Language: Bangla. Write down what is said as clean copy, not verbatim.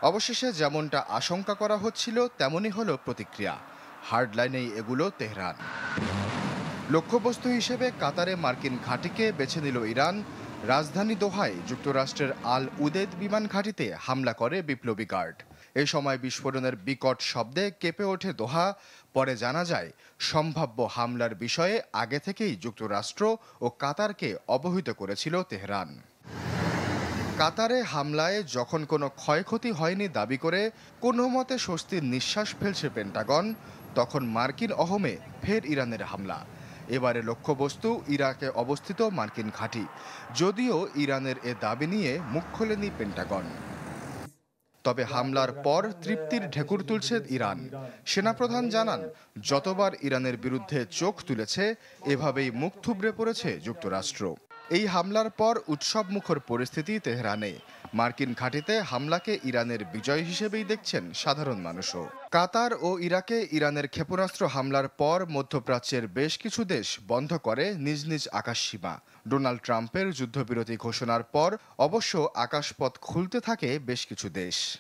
অবশেষে যেমনটা আশঙ্কা করা হচ্ছিল তেমনই হলো প্রতিক্রিয়া। হার্ডলাইনেই এগুলো তেহরান। লক্ষ্যবস্তু হিসেবে কাতারে মার্কিন ঘাঁটিকে বেছে নিল ইরান। রাজধানী দোহায় যুক্তরাষ্ট্রের আল উদেদ বিমান ঘাঁটিতে হামলা করে বিপ্লবী গার্ড। এ সময় বিস্ফোরণের বিকট শব্দে কেঁপে ওঠে দোহা। পরে জানা যায়, সম্ভাব্য হামলার বিষয়ে আগে থেকেই যুক্তরাষ্ট্র ও কাতারকে অবহিত করেছিল তেহরান। কাতারে হামলায় যখন কোনো ক্ষয়ক্ষতি হয়নি দাবি করে কোনো মতে স্বস্তির নিঃশ্বাস ফেলছে পেন্টাগন, তখন মার্কিন অহমে ফের ইরানের হামলা। এবারে লক্ষ্যবস্তু ইরাকে অবস্থিত মার্কিন ঘাঁটি। যদিও ইরানের এ দাবি নিয়ে মুখ খোলেনি পেন্টাগন। তবে হামলার পর তৃপ্তির ঢেকুর তুলছে ইরান। সেনাপ্রধান জানান, যতবার ইরানের বিরুদ্ধে চোখ তুলেছে এভাবেই মুখ থুবড়ে পড়েছে যুক্তরাষ্ট্র। এই হামলার পর উৎসবমুখর পরিস্থিতি তেহরানে। মার্কিন ঘাঁটিতে হামলাকে ইরানের বিজয় হিসেবেই দেখছেন সাধারণ মানুষও। কাতার ও ইরাকে ইরানের ক্ষেপণাস্ত্র হামলার পর মধ্যপ্রাচ্যের বেশ কিছু দেশ বন্ধ করে নিজ নিজ আকাশসীমা। ডোনাল্ড ট্রাম্পের যুদ্ধবিরতি ঘোষণার পর অবশ্য আকাশপথ খুলতে থাকে বেশ কিছু দেশ।